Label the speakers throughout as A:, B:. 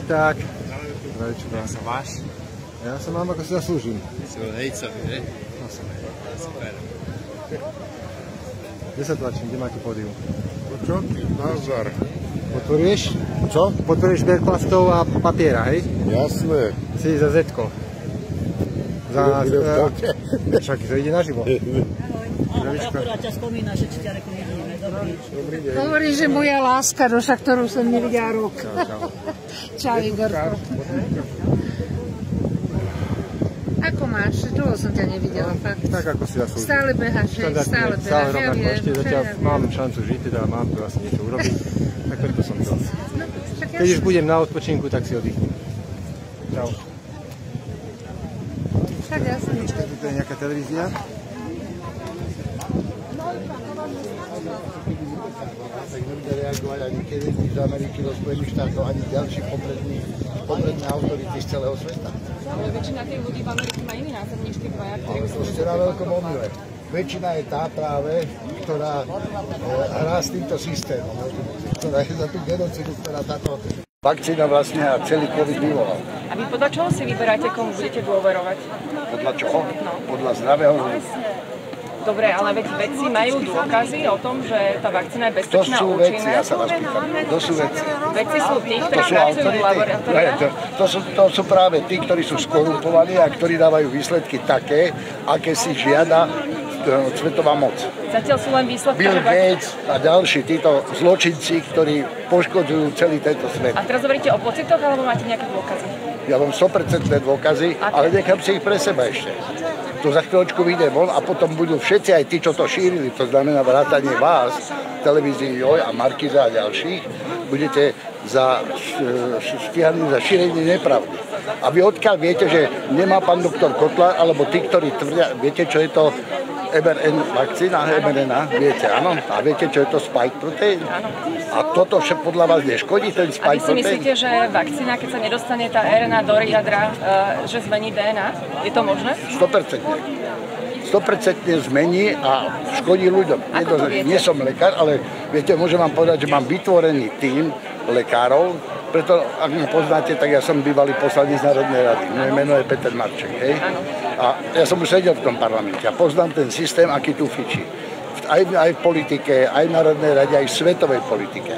A: tak.
B: Ja sa váš?
A: Ja sa mám, ako si zaslúžim.
B: Si bol hejcový, ne?
A: No som.
B: Super.
A: Kde sa tlačím? Kde máte pódium?
C: Čo ty? Nazar.
A: Podporuješ?
C: Čo?
A: Podporuješ zber plastov a papiera, hej?
C: Jasné.
A: Si za Zetko. Však to ide naživo.
D: Akurát ťa spomína, že či ťa reko nevidíme.
C: Dobrý deň.
E: Hovorí, že moja láska, doša, ktorú som nevidela rok. Čau, Igorko. Ako máš? Dlho som ťa nevidela, fakt.
A: Tak, ako si zaslúžim.
E: Stále beháš, stále beháš.
A: Stále rovnako. Ešte zatiaľ mám šancu žiť, teda mám tu asi niečo urobiť. Tak preto som tu. Keď už budem na odpočinku, tak si oddychnem. Čau.
E: Tak jasne.
A: Tu je nejaká televízia.
C: Tak nebude reagovať ani Kennedy z Ameriky do Spojených štátov, ani ďalší popredné autority z celého sveta.
F: Ale väčšina tých ľudí v Amerike má iný názor než tí dvaja, ktorí
C: Ale to ste na veľkom omyle. Väčšina je tá práve, ktorá hrá s týmto systémom, ktorá je za tú genocidu, ktorá táto vakcína vlastne a celý COVID vyvolal.
F: A vy podľa čoho si vyberáte, komu budete dôverovať?
C: Podľa čoho? Podľa zdravého ľudia.
F: Dobre, ale veď vedci majú dôkazy o tom, že tá vakcína je bezpečná a účinná.
C: To sú vedci, ja sa vás pýtam. To sú vedci.
F: Vedci sú tí, ktorí pracujú v laboratóriách?
C: To sú práve tí, ktorí sú skorumpovaní a ktorí dávajú výsledky také, aké si žiada svetová moc.
F: Zatiaľ sú len výsledky.
C: Bill Gates a ďalší títo zločinci, ktorí poškodzujú celý tento svet.
F: A teraz hovoríte o pocitoch, alebo máte nejaké dôkazy?
C: Ja mám 100% dôkazy, ale nechám si ich pre seba ešte. To za chvíľočku vyjde von a potom budú všetci, aj tí, čo to šírili, to znamená vrátanie vás, televízii Joj a Markíza a ďalších, budete stíhaní za šírenie nepravdy. A vy odkiaľ viete, že nemá pán doktor Kotlár, alebo tí, ktorí tvrdia, viete, čo je to mRNA vakcína, mRNA, viete, áno? A viete, čo je to spike protein? A toto podľa vás neškodí, ten spike protein?
F: A vy si myslíte, že vakcína, keď sa nedostane tá RNA do jadra, že zmení DNA? Je to možné? 100%.
C: 100% zmení a škodí ľuďom. Nie som lekár, ale viete, môžem vám povedať, že mám vytvorený tím lekárov, preto, ak ma poznáte, tak ja som bývalý poslanec Národnej rady. Moje meno je Peter Marček, hej? A ja som už sedel v tom parlamente a poznám ten systém, aký tu fičí. Aj v politike, aj v Národnej rade, aj v svetovej politike.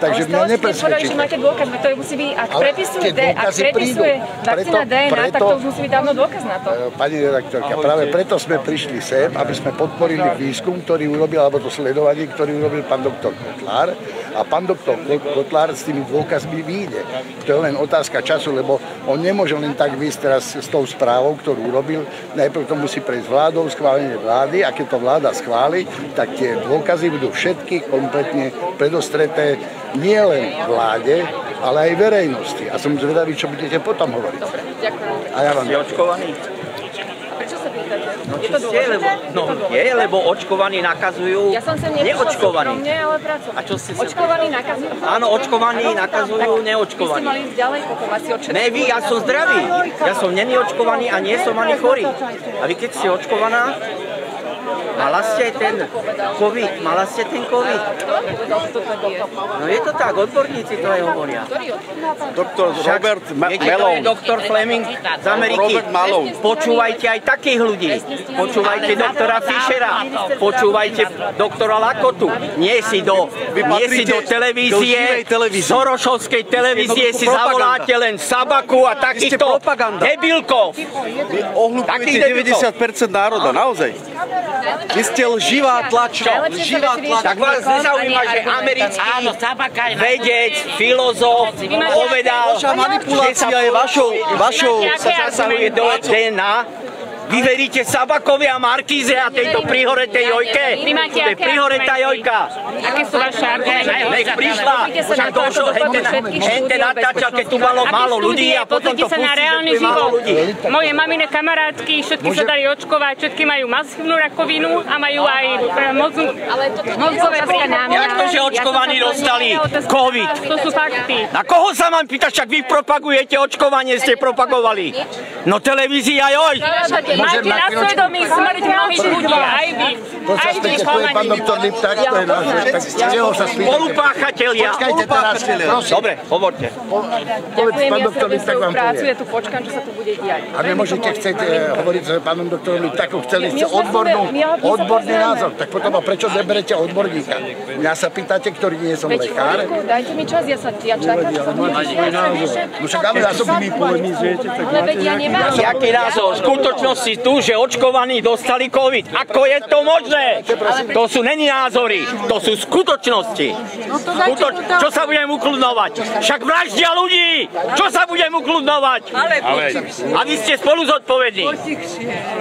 C: Takže mňa nepresvedčíte.
F: Ale stále ste máte dôkaz, to musí byť, ak prepisuje vakcína DNA, tak to už musí byť dávno dôkaz na to.
C: Pani redaktorka, práve preto sme prišli sem, aby sme podporili výskum, ktorý urobil, alebo to sledovanie, ktorý urobil pán doktor Kotlár. A pán doktor Kotlár s tými dôkazmi vyjde. To je len otázka času, lebo on nemôže len tak výjsť teraz s tou správou, ktorú urobil. Najprv to musí prejsť vládou, schválenie vlády, a keď to vláda schváli, tak tie dôkazy budú všetky kompletne predostreté nie len vláde, ale aj verejnosti. A som zvedavý, čo budete potom hovoriť.
F: Dobre, ďakujem.
C: A ja vám
G: očkovaný?
F: Prečo sa pýtate?
G: No či ste, lebo očkovaní nakazujú neočkovaní. A čo ste sa...
F: Očkovaní nakazujú?
G: Áno, očkovaní nakazujú neočkovaní.
F: Vy ste mali ísť ďalej, potom asi odšetření.
G: Ne, vy, ja som zdravý. Ja som není očkovaný a nie som ani chorý. A vy keď ste očkovaná, mala ste ten COVID? No je to tak, odborníci to aj hovoria.
H: Doktor Robert Malone.
G: Doktor Fleming z Ameriky. Počúvajte aj takých ľudí. Počúvajte doktora Fischera. Počúvajte doktora Lakotu. Nie si do televízie, Sorošovskej televízie si zavoláte len Sabaku a takýchto debilkov.
H: Vy ohľupujete 90% národa, naozaj. Vy ste lživá tlačka.
G: Tak vás nezaujíma, že americký vedec, filozof povedal,
H: vaša manipulácia je vašou
G: sa zasahuje do DNA. Vy veríte Sabakovi a Markíze a tejto prihoretej Jojke? To je prihoretá Jojka.
F: Aké sú vaše argumenty?
G: Nech prišla, však došlo, hente natáčal, keď tu malo málo ľudí a potom to pustí, že tu je málo ľudí.
I: Moje mamine kamarátky, všetky sa dali očkovať, všetky majú masívnu rakovinu a majú aj mozgové prianámy.
G: Jak to, že očkovaní dostali COVID?
I: To sú fakty.
G: Na koho sa mám pýtať, však vy propagujete očkovanie, ste propagovali? No televízia Joj!
I: máte na svedomí smrť mnohých ľudí, aj vy. Aj vy,
C: pán doktor Lipták, to je náš.
G: Spolupáchatelia.
C: Počkajte teraz, prosím.
G: Dobre, hovorte.
C: Povedz, pán doktor Lipták vám
F: prácu,
C: povie.
F: ja tu počkám, čo sa tu bude diať.
C: A nemôžete chcieť hovoriť s pánom doktorom Liptákom, chceli ste odborný názor, tak potom a prečo neberete odborníka? Mňa sa pýtate, ktorý nie som lekár.
F: Dajte mi čas, ja čakám, čo sa bude diať.
C: No však ale ja som vy polemizujete, tak
F: Ale veď ja nemám.
G: Jaký názor? V skutočnosti tu, že očkovaní dostali COVID. Ako je to možné? To sú není názory, to sú skutočnosti. Čo sa budem ukludnovať? Však vraždia ľudí! Čo sa budem ukludnovať? A vy ste spolu zodpovední.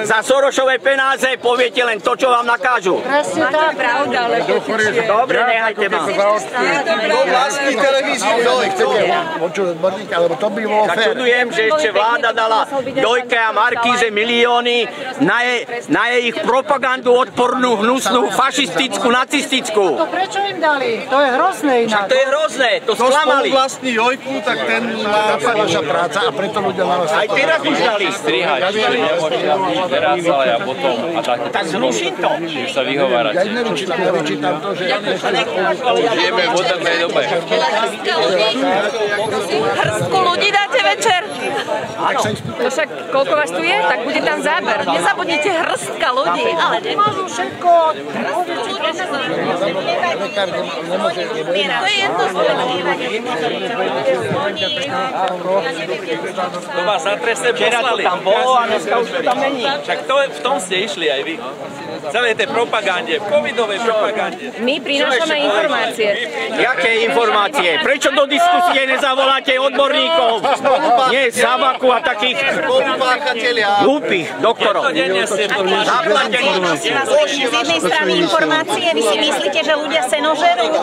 G: Za Sorošové penáze poviete len to, čo vám nakážu.
E: Presne tak.
F: Pravda, ale
G: Dobre, nehajte ma.
C: vlastní televíziu, chcete počuť odborníka, lebo to by bolo fér.
G: Čudujem, že ešte vláda dala Dojke a Markíze milióny na jej propagandu odpornú, hnusnú, fašistickú, nacistickú.
E: To prečo im dali? To je hrozné inak.
G: Však to je hrozné, to sklamali.
H: Kto vlastní Jojku, tak ten má...
C: To je vaša práca a preto ľudia na vás...
G: Aj teraz už dali.
J: Strihať, teraz, ale a potom...
G: Tak zruším to.
J: Sa vyhovárať.
C: Ja nevyčítam to, že...
J: Žijeme v modernej dobe.
F: Hrstku ľudí dáte večer? Áno. No však koľko vás tu je, tak bude tam záber. Nezabudnite hrstka ľudí. Ale nemôžu všetko. To je jedno
J: To vás na trestné poslali.
G: Tam bolo a dneska už tam není.
J: Však v tom ste išli aj vy. Celé tej propagande, v covidovej propagande.
F: My prinášame informácie.
G: Jaké informácie? Prečo do diskusie nezavoláte odborníkov? Nie Sabaku a takých hlúpych doktorov.
F: Z jednej strany informácie, vy si myslíte, že ľudia seno žerú?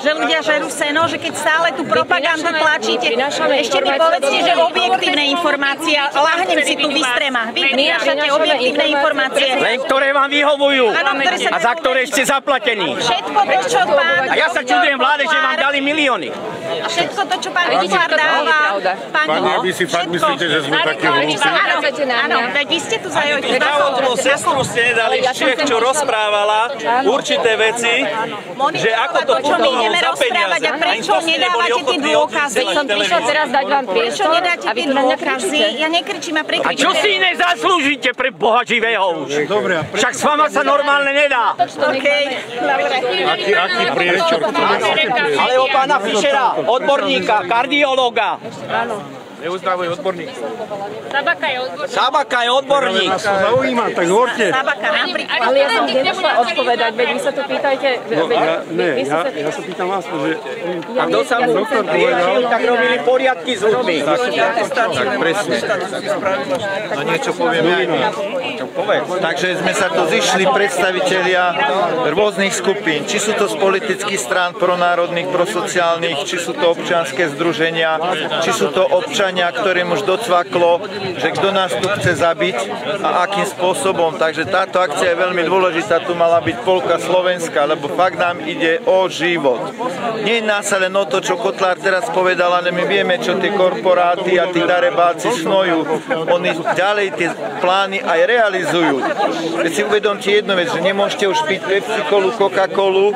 F: Že ľudia žerú seno, že keď stále tú propagandu tlačíte, ešte mi povedzte, že objektívne informácie, lahnem si tu vystrema. Vy prinášate objektívne informácie.
G: Len ktoré vám vyhovujú a za ktoré ste zaplatení.
F: Všetko to, čo pán...
G: A ja sa čudujem vláde, že vám dali milióny.
F: Všetko to, čo pán Kotlár dáva...
C: Pani, vy si fakt myslíte, že sme takí hlúpi?
F: Áno, veď vy ste tu za Jojku.
J: Zdravotnú sestru ste nedali Čech, čo rozprávala určité veci, že ako to fungovalo za peniaze.
F: A prečo nedávate tie dôkazy? Som prišla teraz dať vám priestor, a vy tu na mňa kričíte. Ja nekričím a prekričím.
G: A čo si iné zaslúžite pre Boha živého už? Však s vama sa normálne nedá.
C: Aký priestor?
G: Ale o pána Fischera, odborníka, kardiológa.
J: Neuznávajú odborník.
I: Sabaka je odborník.
G: Sabaka je odborník.
A: Nás to zaujíma, tak hovorte.
F: Sabaka napríklad. Ale ja som nemohla odpovedať, veď vy sa tu pýtajte...
A: Ja sa pýtam vás, že...
G: A kto sa mu riešil, tak robili poriadky s ľuďmi.
K: Tak presne. No niečo povieme aj my. Takže sme sa tu zišli predstavitelia rôznych skupín, či sú to z politických strán pronárodných, prosociálnych, či sú to občianske združenia, či sú to občania, ktorým už docvaklo, že kto nás tu chce zabiť a akým spôsobom. Takže táto akcia je veľmi dôležitá, tu mala byť polka Slovenska, lebo fakt nám ide o život. Nie je nás len o to, čo Kotlár teraz povedal, ale my vieme, čo tie korporáty a tí darebáci snojú. Oni ďalej tie plány aj realizujú. Veď si uvedomte jednu vec, že nemôžete už piť Pepsi-Colu, Coca-Colu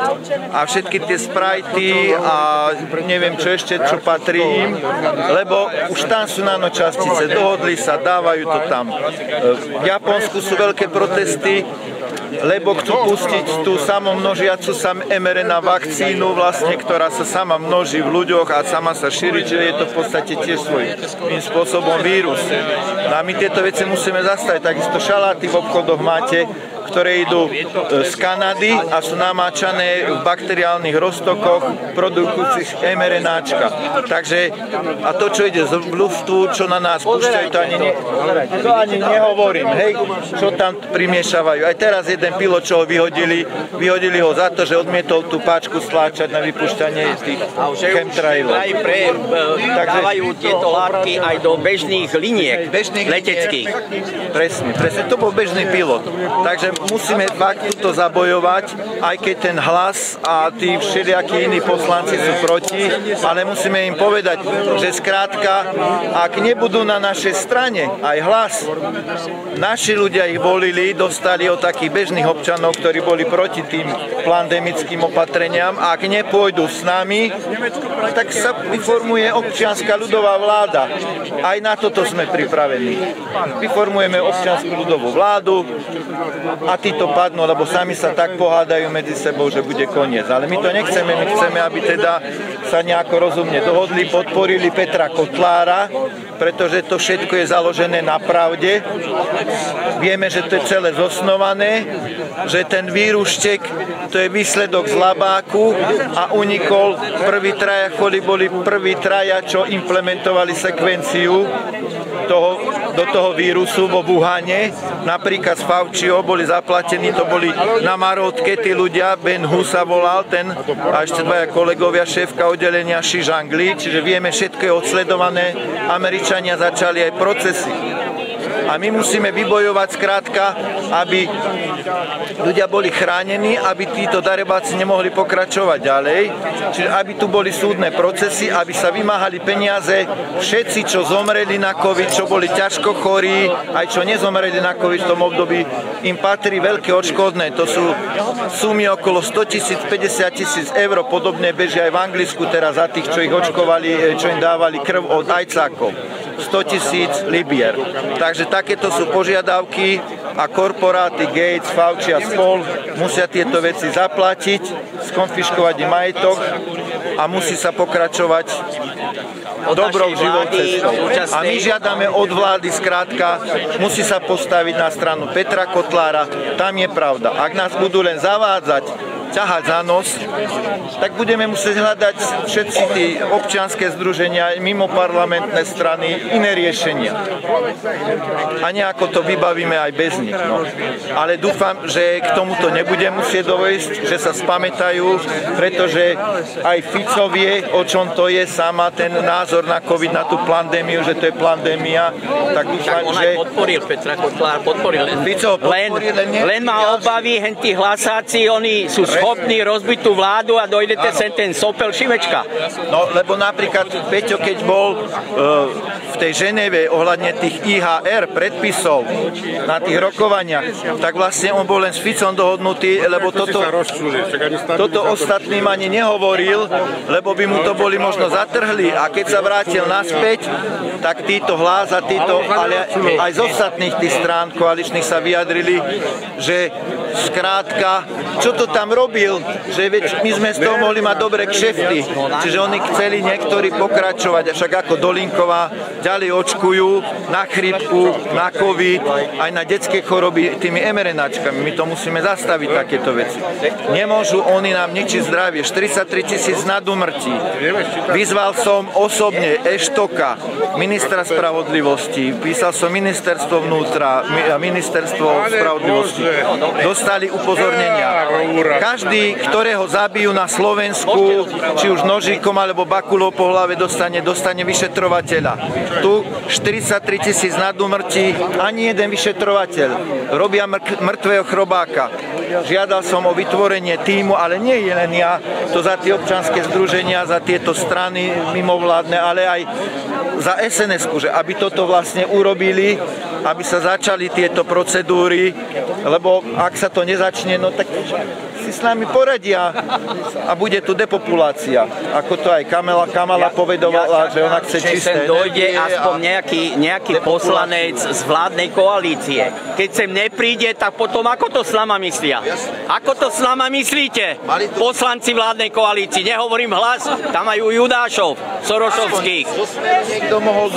K: a všetky tie Sprity a neviem čo ešte, čo patrí im, lebo už tam sú nanočastice, dohodli sa, dávajú to tam. V Japonsku sú veľké protesty, lebo chcú pustiť tú samomnožiacu sa mRNA vakcínu, vlastne, ktorá sa sama množí v ľuďoch a sama sa šíri, čiže je to v podstate tiež svojím spôsobom vírus. No a my tieto veci musíme zastaviť, takisto šaláty v obchodoch máte, ktoré idú z Kanady a sú namáčané v bakteriálnych roztokoch produkujúcich mRNAčka. Takže, a to, čo ide z luftu, čo na nás púšťajú, to ani nehovorím, hej, čo tam primiešavajú. Aj teraz jeden pilot, čo ho vyhodili ho za to, že odmietol tú páčku stláčať na vypúšťanie tých chemtrailov.
G: Aj dávajú tieto látky aj do bežných liniek leteckých.
K: Presne, to bol bežný pilot. Takže musíme fakt to zabojovať, aj keď ten Hlas a tí všelijakí iní poslanci sú proti, ale musíme im povedať, že skrátka, ak nebudú na našej strane aj Hlas, naši ľudia ich volili, dostali od takých bežných občanov, ktorí boli proti tým pandemickým opatreniam, ak nepôjdu s nami, tak sa vyformuje občianska ľudová vláda. Aj na toto sme pripravení. Vyformujeme občiansku ľudovú vládu a títo padnú, lebo sami sa tak pohádajú medzi sebou, že bude koniec. Ale my to nechceme, my chceme, aby teda sa nejako rozumne dohodli, podporili Petra Kotlára, pretože to všetko je založené na pravde. Vieme, že to je celé zosnované, že ten vírusček, to je výsledok z labáku a unikol. Prví traja choli boli prví traja, čo implementovali sekvenciu do toho vírusu vo Wuhane. Napríklad z Fauciho boli zaplatení, to boli na Marotke tí ľudia, Ben Hu sa volal ten a ešte dvaja kolegovia, šéfka oddelenia Xi Zhangli, čiže vieme, všetko je odsledované. Američania začali aj procesy. A my musíme vybojovať skrátka, aby ľudia boli chránení, aby títo darebáci nemohli pokračovať ďalej. Čiže aby tu boli súdne procesy, aby sa vymáhali peniaze všetci, čo zomreli na COVID, čo boli ťažko chorí, aj čo nezomreli na COVID v tom období, im patrí veľké odškodné. To sú sumy okolo 100 000, 50 000 eur, podobne bežia aj v Anglicku teraz za tých, čo ich očkovali, čo im dávali krv od ajcákov. 100 000 libier. Takže takéto sú požiadavky a korporáty Gates, Fauci a spol musia tieto veci zaplatiť, skonfiškovať im majetok a musí sa pokračovať dobrou živou cestou. A my žiadame od vlády skrátka, musí sa postaviť na stranu Petra Kotlára, tam je pravda. Ak nás budú len zavádzať, ťahať za nos, tak budeme musieť hľadať všetci tí občianske združenia, mimo parlamentné strany, iné riešenia. A nejako to vybavíme aj bez nich. No. Ale dúfam, že k tomuto nebude musieť dovojsť, že sa spamätajú, pretože aj Fico vie, o čom to je, sama ten názor na COVID, na tú pandémiu, že to je pandémia. Tak dúfam, že...
G: On aj podporil, Petra Kotlár podporil.
K: Fico podporil,
G: len má obavy, tí hlasáci, oni sú schopní rozbiť tú vládu a dojdete sem ten sopel Šimečka.
K: No, lebo napríklad Peťo, keď bol v tej Ženeve ohľadne tých IHR predpisov na tých rokovaniach, tak vlastne on bol len s Ficom dohodnutý, lebo toto ostatným ani nehovoril, lebo by mu to boli možno zatrhli. A keď sa vrátil naspäť, tak títo Hlas a títo, ale aj z ostatných tých strán koaličných sa vyjadrili, že skrátka, čo to tam robil, že veď my sme z toho mohli mať dobré kšefty. Čiže oni chceli niektorí pokračovať, však ako Dolinková, ďalej očkujú na chrípku, na COVID, aj na detské choroby tými mRNAčkami. My to musíme zastaviť, takéto veci. Nemôžu oni nám ničiť zdravie. 43 000 na úmrtí. Vyzval som osobne Eštoka, ministra spravodlivosti, písal som ministerstvo vnútra, ministerstvo spravodlivosti. Dostali upozornenia. Každý, ktorého zabijú na Slovensku, či už nožíkom alebo bakulou po hlave, dostane vyšetrovateľa. Tu 43 000 na úmrtí, ani jeden vyšetrovateľ. Robia mŕtvého chrobáka. Žiadal som o vytvorenie tímu, ale nie je len ja, to za tie občianske združenia, za tieto strany mimovládne, ale aj za SNS-ku, že aby toto vlastne urobili, aby sa začali tieto procedúry, lebo ak sa to nezačne, no tak si s nami poradia a bude tu depopulácia. Ako to aj Kamala povedovala, že ona chce čisté energie.
G: Dojde aspoň nejaký poslanec z vládnej koalície. Keď sem nepríde, tak potom ako to s nama myslia? Ako to s nama myslíte? Poslanci vládnej koalícii, nehovorím Hlas, tam majú Judášov, Sorošovských.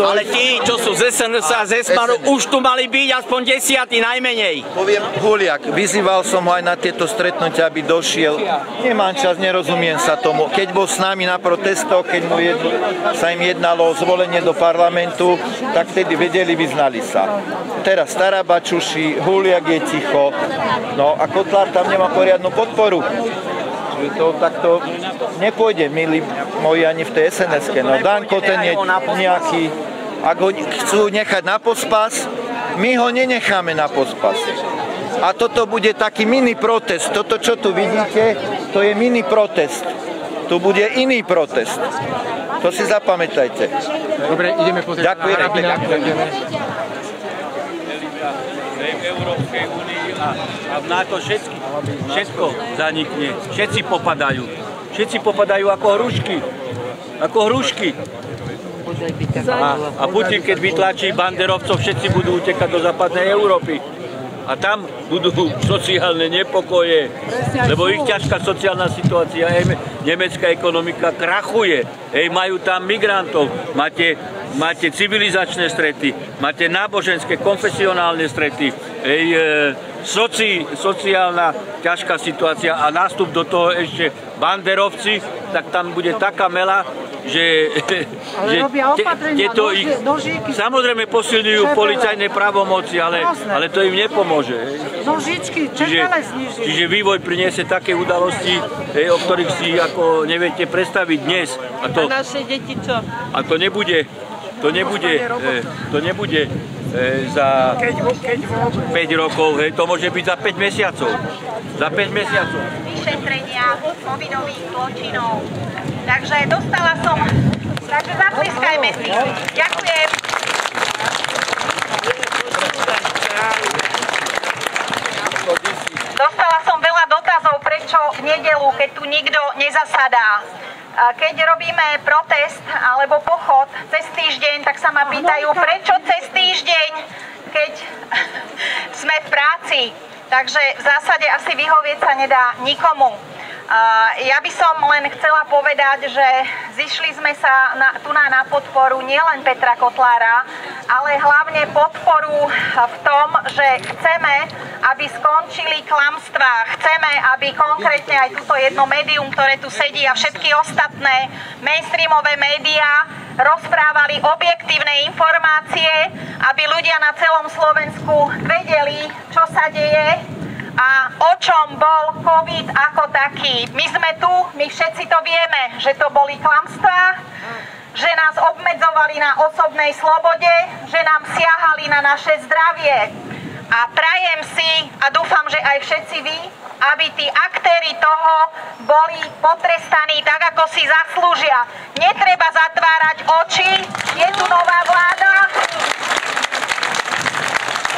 G: Ale tí, čo sú z SNS a z Esmanu, už tu mali byť aspoň 10 najmenej.
K: Poviem, Huliak, vyzýval som ho aj na tieto stretnutia, aby došiel. Nemám čas, nerozumiem sa tomu. Keď bol s nami na protestoch, keď sa im jednalo o zvolenie do parlamentu, tak vtedy vedeli, vyznali sa. Teraz Taraba čuší, Huliak je ticho, no a Kotlár tam nemá poriadnu podporu. To takto nepôjde, milí moji, ani v tej SNS-ke. No Danko, ten je nejaký... Ak ho chcú nechať na pospas, my ho nenecháme na pospas. A toto bude taký mini protest. Toto, čo tu vidíte, to je mini protest. Tu bude iný protest. To si zapamätajte.
A: Dobre, ideme pozrieť.
K: Ďakujeme.
J: V Európskej únii a v NATO všetko zanikne. Všetci popadajú. Všetci popadajú ako hrušky. Ako hrušky. A Putin, keď vytlačí banderovcov, všetci budú utekať do západnej Európy. A tam budú sociálne nepokoje, lebo ich ťažká sociálna situácia, nemecká ekonomika krachuje, majú tam migrantov, máte civilizačné strety, máte náboženské, konfesionálne strety, sociálna ťažká situácia a nástup do toho ešte banderovci, tak tam bude taká mela, že tieto ich samozrejme posilňujú policajné právomoci, ale to im nepomôže. Čiže vývoj priniesie také udalosti, o ktorých si ako neviete predstaviť dnes. A naše deti čo? A to nebude za 5 rokov, to môže byť za 5 mesiacov. Za 5 mesiacov.
F: Vyšetrenia covidových zločinov. Takže dostala som, takže zatleskajme si. Ďakujem. Dostala som veľa dotazov, prečo v nedeľu, keď tu nikto nezasadá. Keď robíme protest alebo pochod cez týždeň, tak sa ma pýtajú, prečo cez týždeň, keď sme v práci. Takže v zásade asi vyhovieť sa nedá nikomu. Ja by som len chcela povedať, že zišli sme sa tu na podporu nielen Petra Kotlára, ale hlavne podporu v tom, že chceme, aby skončili klamstvá. Chceme, aby konkrétne aj túto jedno médium, ktoré tu sedí a všetky ostatné mainstreamové médiá rozprávali objektívne informácie, aby ľudia na celom Slovensku vedeli, čo sa deje a o čom bol COVID ako taký. My sme tu, my všetci to vieme, že to boli klamstvá, že nás obmedzovali na osobnej slobode, že nám siahali na naše zdravie. A prajem si, a dúfam, že aj všetci vy, aby tí aktéri toho boli potrestaní tak, ako si zaslúžia. Netreba zatvárať oči, je tu nová vláda.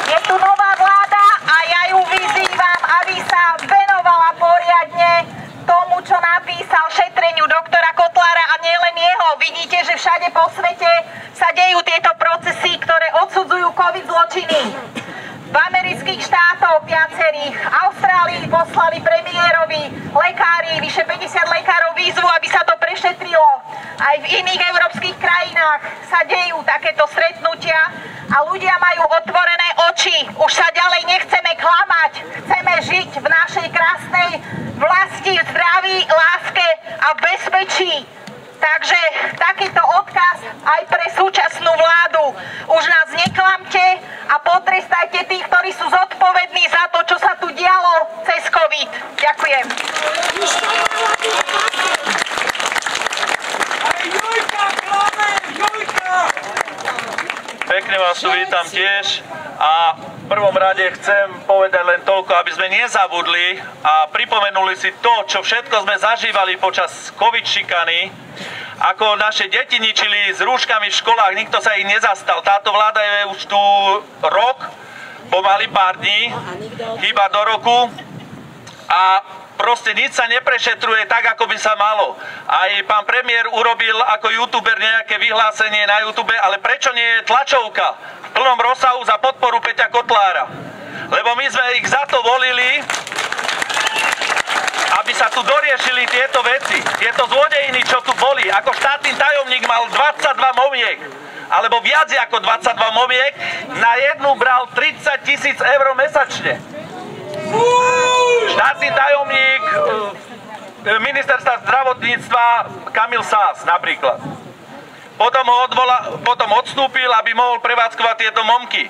F: Je tu nová vláda a ja ju vyzývam, aby sa venovala poriadne tomu, čo napísal šetreniu doktora Kotlára a nielen jeho. Vidíte, že všade po svete sa dejú tieto procesy, ktoré odsudzujú COVID zločiny. V amerických štátoch viacerých, Austrálii poslali premiérovi lekári, vyše 50 lekárov výzvu, aby sa to prešetrilo. Aj v iných európskych krajinách sa dejú takéto stretnutia a ľudia majú otvorené oči. Už sa ďalej nechceme klamať, chceme žiť v našej krásnej vlasti, v zdraví, láske a v bezpečí. Takže takýto odkaz aj pre súčasnú vládu. Už nás neklamte a potrestajte tých, ktorí sú zodpovední za to, čo sa tu dialo cez COVID. Ďakujem.
J: Pekne vás tu vítam tiež a v prvom rade chcem povedať len toľko, aby sme nezabudli a pripomenuli si to, čo všetko sme zažívali počas COVID šikany, ako naše deti ničili s rúškami v školách, nikto sa ich nezastal. Táto vláda je už tu rok, pomaly pár dní, chýba do roku a proste nič sa neprešetruje tak, ako by sa malo. Aj pán premiér urobil ako youtuber nejaké vyhlásenie na YouTube, ale prečo nie je tlačovka v plnom rozsahu za podporu Peťa Kotlára? Lebo my sme ich za to volili, aby sa tu doriešili tieto veci, tieto zlodejiny, čo tu boli. Ako štátny tajomník mal 22 momiek, alebo viac ako 22 momiek, na jednu bral 30 000 eur mesačne. Štátny tajomník ministerstva zdravotníctva Kamil Sás napríklad. Potom odstúpil, aby mohol prevádzkovať tieto momky.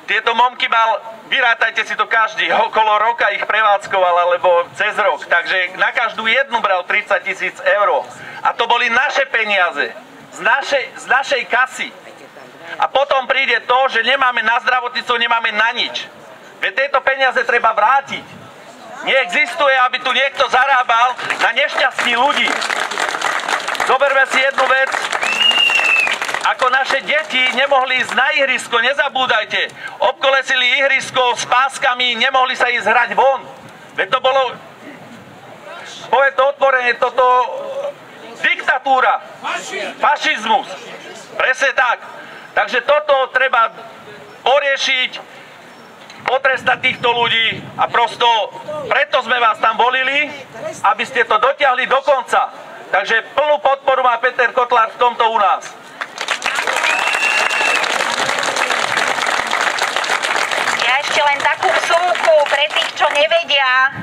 J: Tieto momky mal, vyrátajte si to každý, okolo roka ich prevádzkoval, alebo cez rok. Takže na každú jednu bral 30 000 eur. A to boli naše peniaze, z našej kasy. A potom príde to, že nemáme na zdravotníctvo, nemáme na nič. Veď tieto peniaze treba vrátiť. Neexistuje, aby tu niekto zarábal na nešťastí ľudí. Zoberme si jednu vec. Ako naše deti nemohli ísť na ihrisko, nezabúdajte. Obkolesili ihrisko s páskami, nemohli sa ísť hrať von. Veď to bolo, poviem to otvorene, toto diktatúra, fašizmus. Presne tak. Takže toto treba poriešiť, potrestať týchto ľudí a prosto preto sme vás tam volili, aby ste to dotiahli do konca. Takže plnú podporu má Peter Kotlár v tomto u nás.
F: Ja ešte len takú vsúku pre tých, čo nevedia,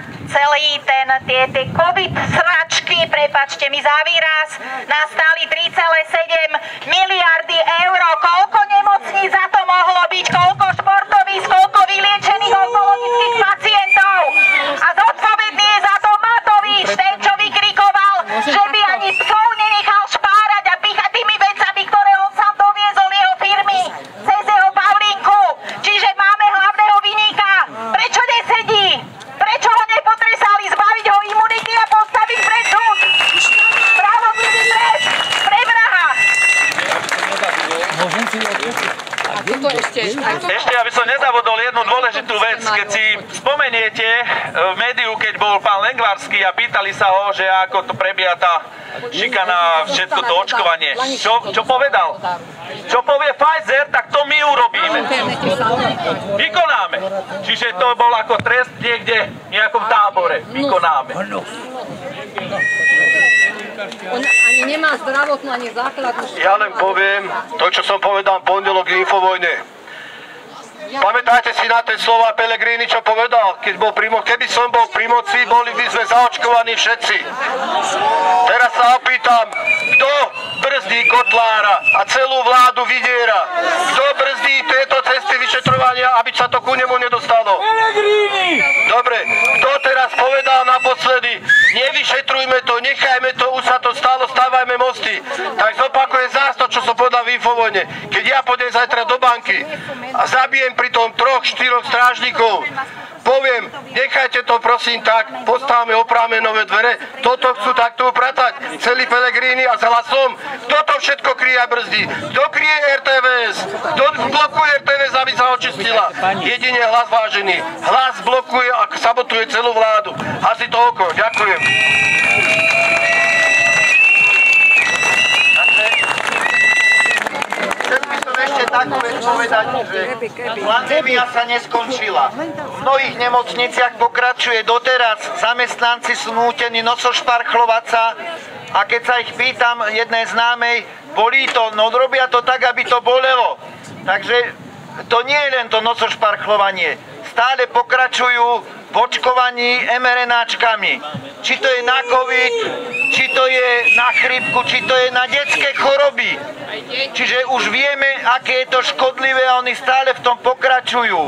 F: tie COVID sračky, prepáčte mi za výraz, nás stáli 3,7 miliardy eur. Koľko nemocníc za to mohlo byť, koľko športovísk, koľko vyliečených onkologických pacientov. A zodpovedný je za to Matovič, ten, čo vykrikoval, že by ani psov nenechal špárať a píchať tými vecami, ktoré on sám doviezol jeho firmy cez jeho Paulínku. Čiže máme hlavného viníka. Prečo nesedí? Prečo ho nepotresali, zbaviť ho imunity a postaviť pred súd? Spravodlivý trest pre vraha.
J: Ešte, aby som nezabudol jednu dôležitú vec. Keď si spomeniete v médiu, keď bol pán Lengvarský a pýtali sa ho, že ako to prebieha tá šikana, všetko to očkovanie. Čo povedal? Čo povie Pfizer, tak to my urobíme. Vykonáme. Čiže to bol ako trest niekde v nejakom tábore. Vykonáme.
L: On ani nemá zdravotnú, ani základnú.
M: Ja len poviem to, čo som povedal v pondelok v Infovojne. Pamätáte si na tie slova Pellegrini, čo povedal, keď bol keby som bol pri moci, boli by sme zaočkovaní všetci. Teraz sa opýtam, kto brzdí Kotlára a celú vládu vydiera? Kto brzdí tieto cesty vyšetrovania, aby sa to ku nemu nedostalo? Dobre, kto teraz povedal naposledy, nevyšetrujme to, nechajme to, už sa to stalo, stávajme mosty. Tak zopakujem zás to, čo som povedal v Infovojne. Keď ja pôjdem zajtra do banky a zabijem pri tom 3-4 strážnikov, poviem, nechajte to prosím tak, postavme, opráme nové dvere, toto chcú takto upratať, celý Pellegrini a s hlasom, kto to všetko kryje a brzdí, kto kryje RTVS, kto blokuje RTVS, aby sa očistila, jedine Hlas, vážený, Hlas blokuje a sabotuje celú vládu, asi toľko, ďakujem.
K: Ešte takú vec povedať, že pandémia sa neskončila. V mnohých nemocniciach pokračuje doteraz. Zamestnanci sú nútení nocošparchlovať sa a keď sa ich pýtam jednej známej, bolí to, no robia to tak, aby to bolelo. Takže to nie je len to nocošparchlovanie. Stále pokračujú v očkovaní mRNAčkami. Či to je na COVID, či to je na chrípku, či to je na detské choroby. Čiže už vieme, aké je to škodlivé a oni stále v tom pokračujú.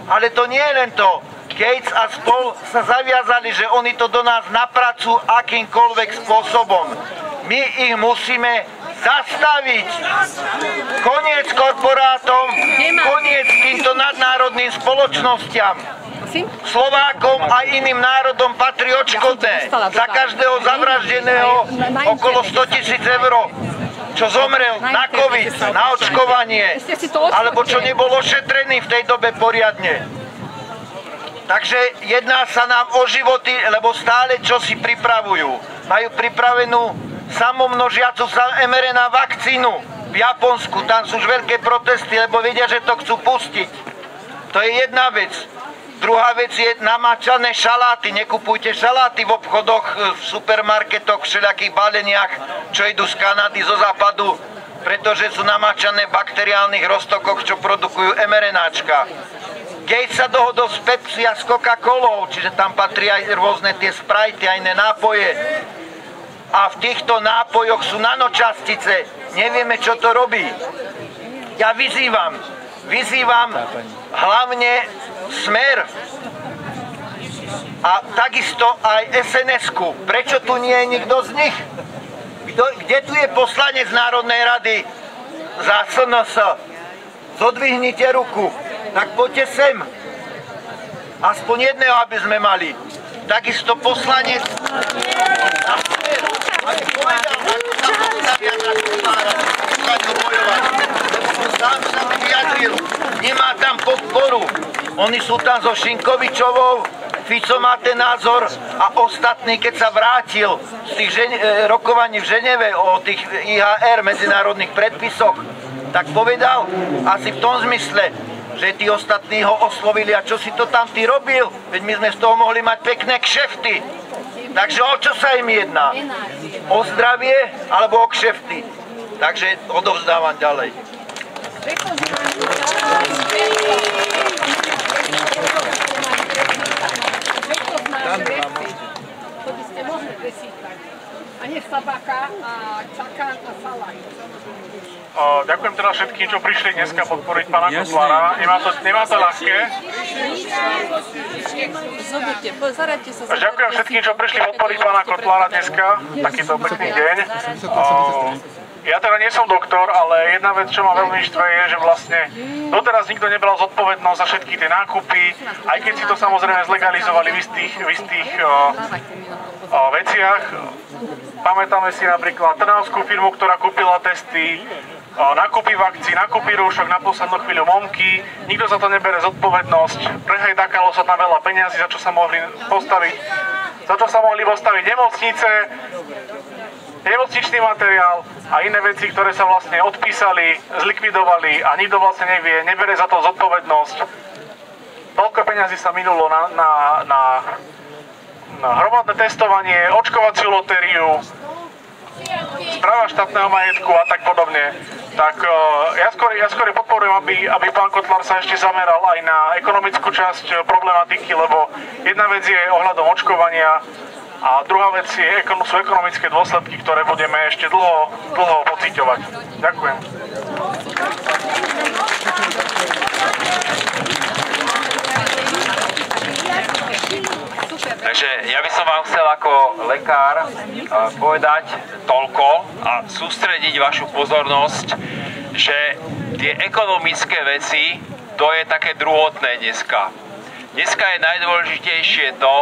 K: Ale to nie je len to. Gates a spol sa zaviazali, že oni to do nás napracujú akýmkoľvek spôsobom. My ich musíme zastaviť. Koniec korporátom, koniec týmto nadnárodným spoločnostiam. Slovákom a iným národom patrí odškodné za každého zavraždeného okolo 100 000 eur, čo zomrel na COVID, na očkovanie, alebo čo nebol ošetrený v tej dobe poriadne. Takže jedná sa nám o životy, lebo stále čo si pripravujú. Majú pripravenú samomnožiacu sa mRNA vakcínu v Japonsku, tam sú už veľké protesty, lebo vedia, že to chcú pustiť. To je jedna vec. Druhá vec je namáčané šaláty. Nekupujte šaláty v obchodoch, v supermarketoch, v všelijakých baleniach, čo idú z Kanady, zo západu, pretože sú namáčané v bakteriálnych roztokoch, čo produkujú mRNAčka. Gates sa dohodol s Pepsi a s Coca-Colou, čiže tam patrí aj rôzne tie Sprite a iné nápoje. A v týchto nápojoch sú nanočastice. Nevieme, čo to robí. Ja vyzývam hlavne Smer a takisto aj SNS-ku. Prečo tu nie je nikto z nich? Kde tu je poslanec Národnej rady za SNS? Zodvihnite ruku. Tak poďte sem. Aspoň jedného, aby sme mali. Takisto poslanec. Aby povedal, ako sa zaviazať bojovať. Sám sa vyjadril, nemá tam podporu. Oni sú tam so Šinkovičovou, Fico má ten názor a ostatní, keď sa vrátil z tých rokovaní v Ženeve o tých IHR, medzinárodných predpisoch, tak povedal asi v tom zmysle, že tí ostatní ho oslovili a čo si to tam ty robil? Veď my sme z toho mohli mať pekné kšefty. Takže o čo sa im jedná? O zdravie alebo o kšefty? Takže odovzdávam ďalej.
L: To by ste mohli presýpať. A nie sabaka a čakán a salaj.
J: Ďakujem teda všetkým, čo prišli dneska podporiť pána Kotlára. Nemá to ľahké. Ďakujem všetkým, čo prišli podporiť pána Kotlára dneska. Takýto pekný deň. Ja teda nie som doktor, ale jedna vec, čo ma veľmi štve, je, že vlastne doteraz nikto nebral zodpovednosť za všetky tie nákupy, aj keď si to samozrejme zlegalizovali v istých veciach. Pamätáme si napríklad trnavskú firmu, ktorá kúpila testy, nakúpy vakcín, nakúpy rúšok, na poslednú chvíľu momky, nikto za to nebere zodpovednosť, prehajdákalo sa tam veľa peňazí, za čo sa mohli postaviť nemocnice, nemocničný materiál a iné veci, ktoré sa vlastne odpísali, zlikvidovali a nikto vlastne nevie, nebere za to zodpovednosť. Toľko peňazí sa minulo na hromadné testovanie, očkovaciu lotériu, správa štátneho majetku a tak podobne. Tak ja skôr podporujem, aby pán Kotlár sa ešte zameral aj na ekonomickú časť problematiky, lebo jedna vec je ohľadom očkovania a druhá vec sú ekonomické dôsledky, ktoré budeme ešte dlho pociťovať. Ďakujem.
N: Takže ja by som vám chcel ako lekár povedať toľko a sústrediť vašu pozornosť, že tie ekonomické veci, to je také druhotné dneska. Dneska je najdôležitejšie to,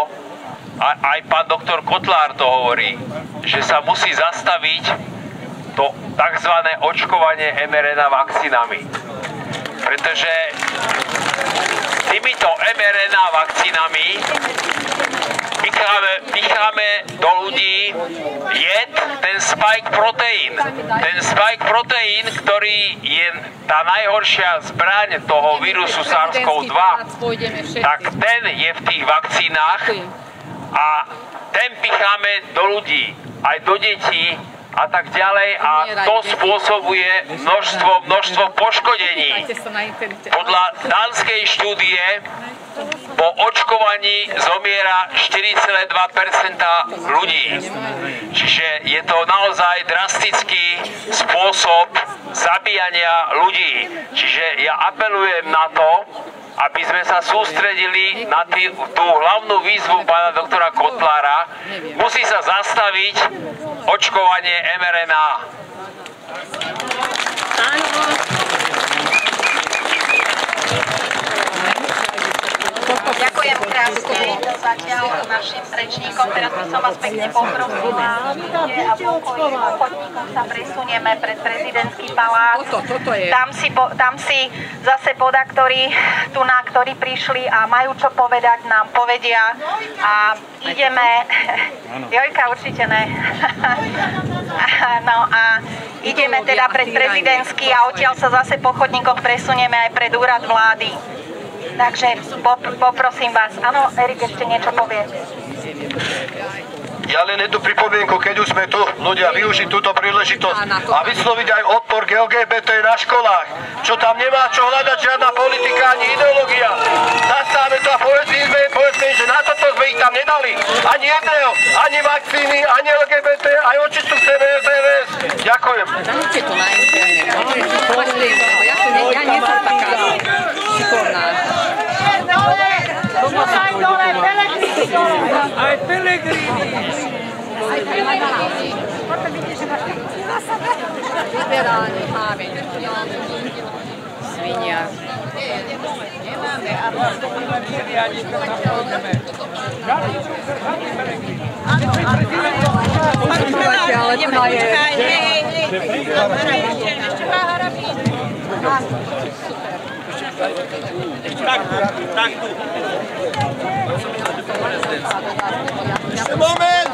N: a aj pán doktor Kotlár to hovorí, že sa musí zastaviť to tzv. Očkovanie mRNA vakcínami. Pretože týmito mRNA vakcínami picháme do ľudí jed, ten spike proteín. Ten spike proteín, ktorý je tá najhoršia zbraň toho vírusu SARS-CoV-2, tak ten je v tých vakcínach a ten picháme do ľudí, aj do detí a tak ďalej a to spôsobuje množstvo poškodení. Podľa dánskej štúdie po očkovaní zomiera 4,2% ľudí. Čiže je to naozaj drastický spôsob zabíjania ľudí. Čiže ja apelujem na to, aby sme sa sústredili na tú hlavnú výzvu pána doktora Kotlára. Musí sa zastaviť očkovanie mRNA.
F: Ďakujem krásne zatiaľ našim rečníkom. Teraz by som vás pekne poprosila a pokojným chodníkom sa presunieme pred prezidentský palác. Tam si zase podaktori ktorí prišli a majú čo povedať, nám povedia a ideme. Jojka, určite ne. No a ideme teda pred prezidentský a odtiaľ sa zase po chodníkoch presunieme aj pred úrad vlády. Takže poprosím vás. Áno, Erik ešte niečo povie.
M: Ja len jednu pripomienku, keď už sme tu, ľudia, využiť túto príležitosť a vysloviť aj odpor k LGBT na školách, čo tam nemá čo hľadať žiadna politika ani ideológia. Zastavme to a povedzme, že na toto sme ich tam nedali. Ani jedného, ani vakcíny, ani LGBT, aj očistu chceme SRS. Ďakujem.
L: Dajte to na internet. Ja nie som taká šikovná.
O: Aj Pellegrini.
L: Liberálny háveň. Svinia.
M: Moment!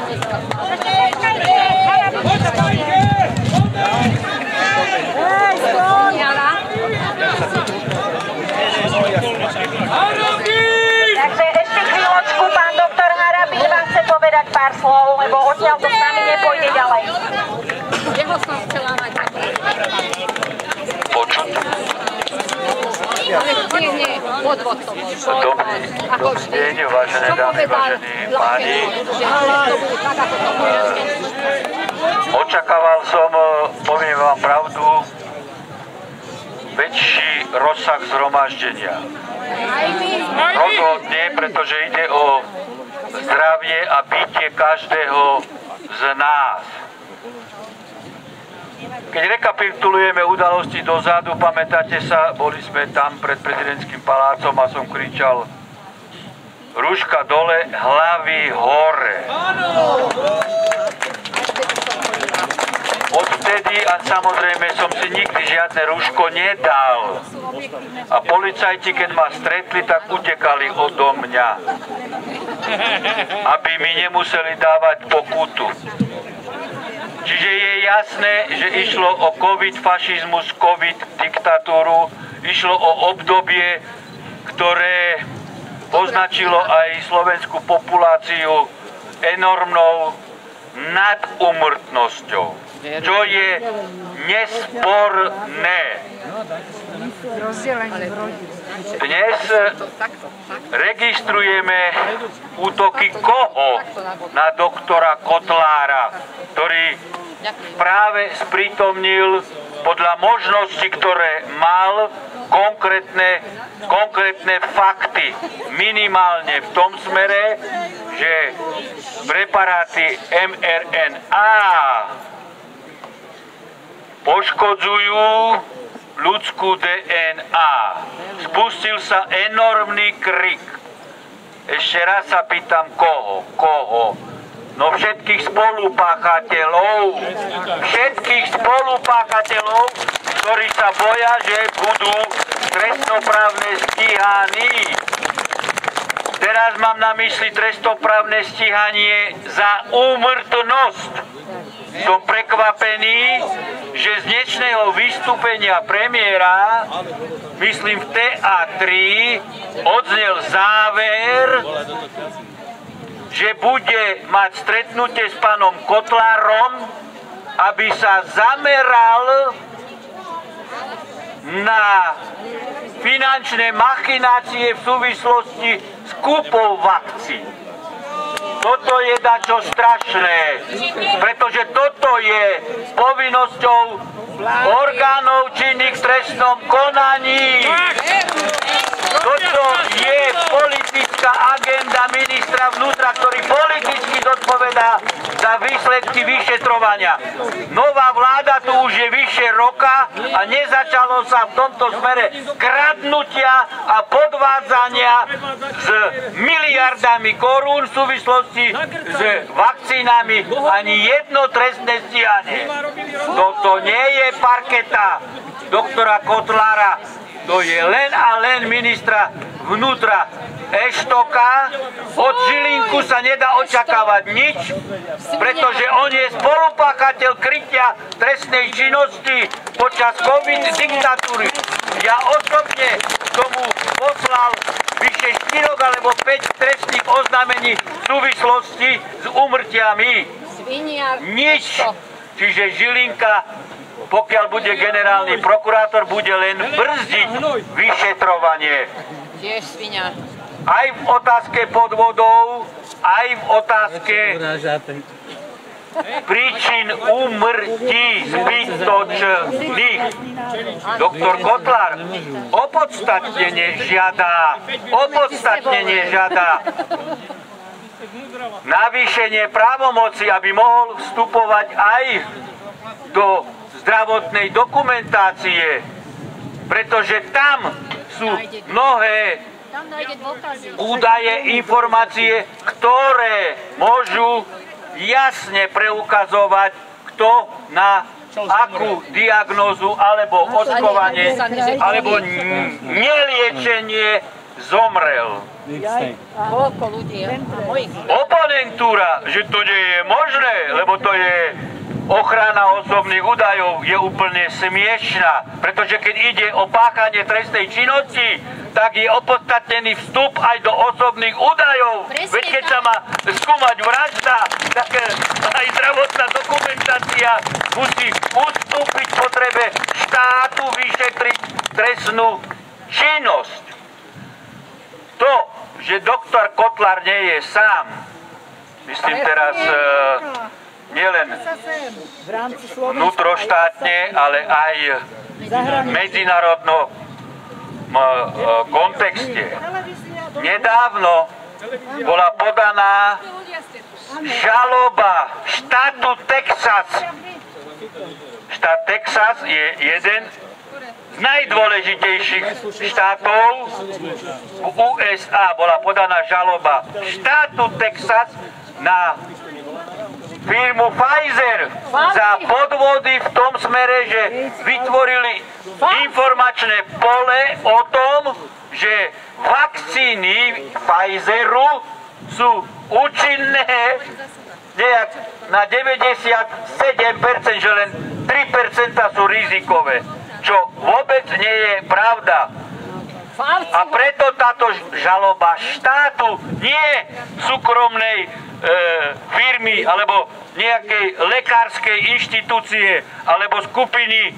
F: Takže ešte chvíľočku, pán doktor Harabín vám chce povedať pár slov, lebo odtiaľ to s nami nepôjde ďalej.
L: Jeho som chcela mať. Nie, podvod to bol.
P: Dobrý deň, vážené dámy, vážení páni. Očakával som, poviem vám pravdu, väčší rozsah zhromaždenia. Rozhodne, pretože ide o zdravie a bytie každého z nás. Keď rekapitulujeme udalosti dozadu, pamätáte sa, boli sme tam pred prezidentským palácom a som kričal rúška dole, hlavy hore. Odvtedy a samozrejme som si nikdy žiadne rúško nedal. A policajti, keď ma stretli, tak utekali odo mňa. Aby mi nemuseli dávať pokutu. Čiže je jasné, že išlo o covid fašizmus, covid diktatúru, išlo o obdobie, ktoré označilo aj slovenskú populáciu enormnou nadúmrtnosťou, čo je nesporné. Dnes registrujeme útoky koho na doktora Kotlára, ktorý práve sprítomnil podľa možností, ktoré mal, konkrétne fakty. Minimálne v tom smere, že preparáty mRNA poškodzujú ľudskú DNA. Spustil sa enormný krik. Ešte raz sa pýtam, koho? No všetkých spolupáchateľov, ktorí sa boja, že budú trestnoprávne stíhaní. Teraz mám na mysli trestnoprávne stíhanie za úmrtnosť. Som prekvapený, že z dnešného vystúpenia premiéra, myslím v TA3, odznel záver, že bude mať stretnutie s pánom Kotlárom, aby sa zameral na finančné machinácie v súvislosti s kúpou vakcín. Toto je dačo strašné, pretože toto je povinnosťou orgánov činných v trestnom konaní. Toto je politická agenda ministra vnútra, ktorý politicky zodpovedá za výsledky vyšetrovania. Nová vláda tu už je vyše roka a nezačalo sa v tomto smere kradnutia a podvádzania s miliardami korún v súvislosti s vakcínami ani jedno trestné stíhanie. Toto nie je parketa doktora Kotlára, to je len a len ministra vnútra Eštoka. Od Žilinku sa nedá očakávať nič, pretože on je spolupáchateľ krytia trestnej činnosti počas covid diktatúry. Ja osobne tomu poslal vyše 4 alebo 5 trestných oznámení v súvislosti s úmrtiami. Nič. Čiže Žilinka, pokiaľ bude generálny prokurátor, bude len brzdiť vyšetrovanie.
L: Tiež svinia.
P: Aj v otázke podvodov, aj v otázke príčin úmrtí zbytočných. Doktor Kotlár opodstatnenie žiada navýšenie právomoci, aby mohol vstupovať aj do zdravotnej dokumentácie, pretože tam sú mnohé údaje, informácie, ktoré môžu jasne preukazovať, kto na akú diagnózu alebo očkovanie alebo neliečenie zomrel. Oponentúra, že to nie je možné, lebo to je ochrana osobných údajov, je úplne smiešná, pretože keď ide o páchanie trestnej činnosti, tak je opodstatnený vstup aj do osobných údajov. Veď keď sa má skúmať vražda, tak aj zdravotná dokumentácia musí ustúpiť potrebe štátu vyšetriť trestnú činnosť. To, že doktor Kotlár nie je sám, myslím teraz nielen vnútroštátne, ale aj v medzinárodnom kontexte. Nedávno bola podaná žaloba štátu Texas. Štát Texas je jeden z najdôležitejších štátov v USA. Bola podaná žaloba štátu Texas na firmu Pfizer za podvody v tom smere, že vytvorili informačné pole o tom, že vakcíny Pfizeru sú účinné nejak na 97%, že len 3% sú rizikové, čo vôbec nie je pravda. A preto táto žaloba štátu, nie súkromnej firmy alebo nejakej lekárskej inštitúcie alebo skupiny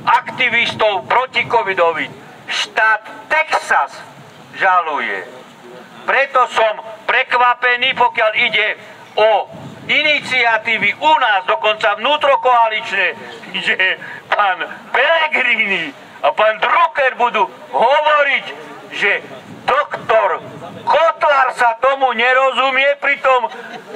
P: aktivistov proti covidovi. Štát Texas žaluje. Preto som prekvapený, pokiaľ ide o iniciatívy u nás, dokonca vnútrokoaličné, že pán Pellegrini a pán Drucker budú hovoriť, že doktor Kotlár sa tomu nerozumie, pritom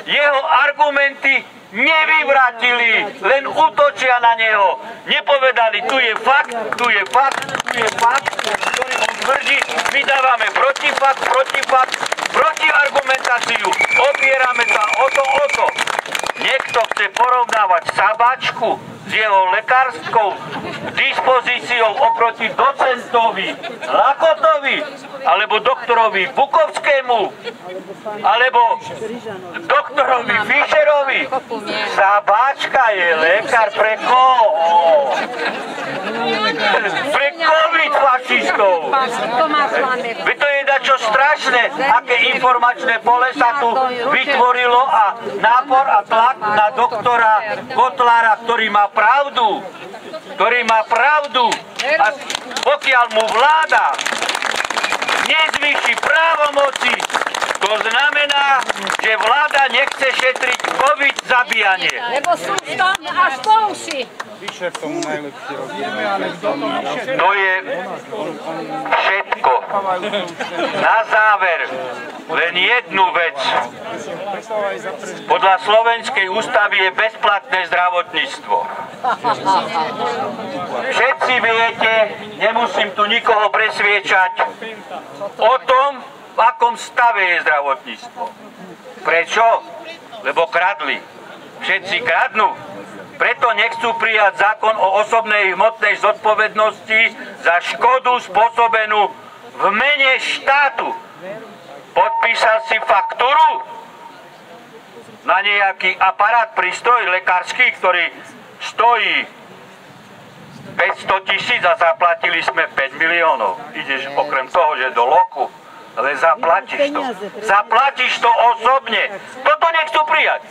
P: jeho argumenty nevyvrátili, len útočia na neho. Nepovedali, tu je fakt, tu je fakt, tu je fakt, ktorý on tvrdí, my dávame protifakt, protiargumentáciu, opierame sa o to. Niekto chce porovnávať Sabačku s jeho lekárskou dispozíciou oproti docentovi Lakotovi, alebo doktorovi Bukovskému, alebo doktorovi Fischerovi. Sabačka je lekár pre koho? Pre COVID fašistov. Veď to je dačo strašné, aké informačné pole sa tu vytvorilo a nápor a tlak na doktora Kotlára, ktorý má pravdu. A pokiaľ mu vláda nezvýši právomoci, to znamená, že vláda nechce šetriť COVID zabíjanie.
O: Lebo sú tam až po uši.
P: To je všetko. Na záver len jednu vec. Podľa Slovenskej ústavy je bezplatné zdravotníctvo. Všetci viete, nemusím tu nikoho presviečať o tom, v akom stave je zdravotníctvo. Prečo? Lebo kradli. Všetci kradnú. Preto nechcú prijať zákon o osobnej hmotnej zodpovednosti za škodu spôsobenú v mene štátu. Podpísal si faktúru na nejaký aparát, prístroj lekársky, ktorý stojí 500 000 a zaplatili sme 5 miliónov. Ideš okrem toho, že do loku, ale zaplatíš to. Zaplatíš to osobne. Toto nechcú prijať.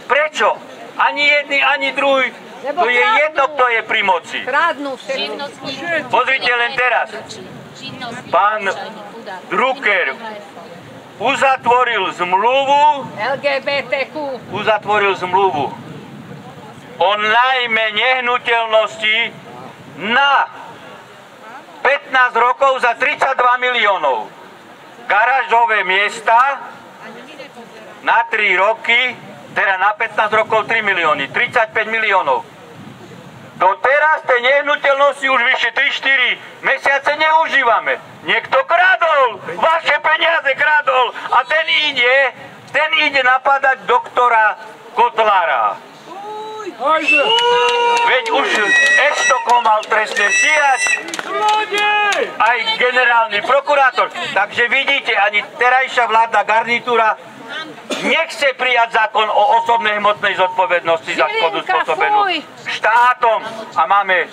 P: Prečo? Ani jedni, ani druhý. To je jedno, kto je pri moci. Pozrite len teraz. Pán Drucker uzatvoril zmluvu o najme nehnuteľnosti na 15 rokov za 32 miliónov. Garážové miesta na 3 roky, teda na 15 rokov 3 milióny, 35 miliónov. Doteraz tej nehnuteľnosti už vyše 3-4 mesiace neužívame. Niekto kradol, vaše peniaze kradol a ten ide napadať doktora Kotlára. Veď už Eštok ho mal trestne stíhať, aj generálny prokurátor. Takže vidíte, ani terajšia vládna garnitúra nechce prijať zákon o osobnej hmotnej zodpovednosti za škodu spôsobenú štátom. A máme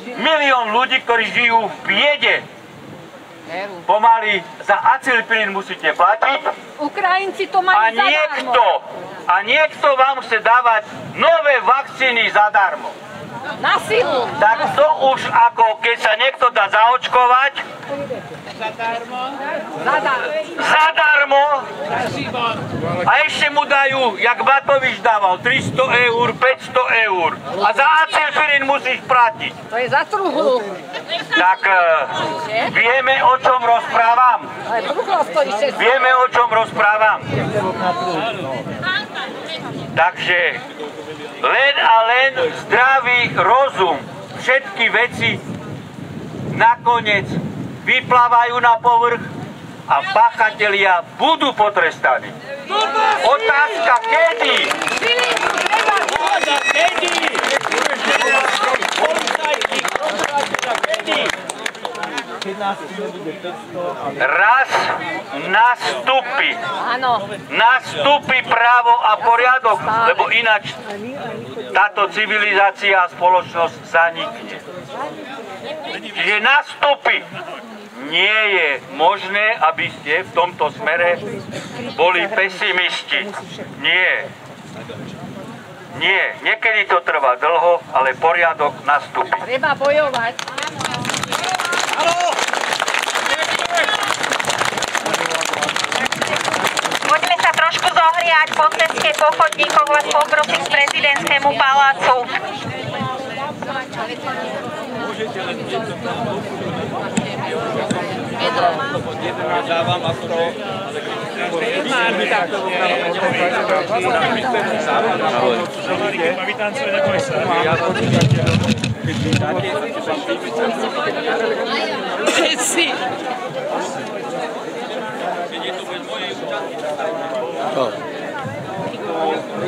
P: 1 milión ľudí, ktorí žijú v biede. Pomaly za acylpilín musíte platiť.
O: Ukrajinci to majú zadarmo.
P: A niekto vám chce dávať nové vakcíny zadarmo.
O: Na silu.
P: Tak to už ako keď sa niekto dá zaočkovať. Zadarmo. A ešte mu dajú, jak Matovič dával, 300 eur, 500 eur. A za acylpilín musíš platiť.
O: To je za truhlu.
P: Tak vieme, o čom rozprávam. Vieme, o čom rozprávam. Takže len a len zdravý rozum. Všetky veci nakoniec vyplávajú na povrch a páchatelia budú potrestaní. Otázka kedy? Raz nastúpi právo a poriadok, lebo ináč táto civilizácia a spoločnosť zanikne. Čiže nastúpi. Nie je možné, aby ste v tomto smere boli pesimisti. Nie. Niekedy to trvá dlho, ale poriadok nastúpi.
O: Treba bojovať.
F: Poďme sa trošku zohriať po ceste, po chodníkoch, vás poprosím k prezidentskému palácu.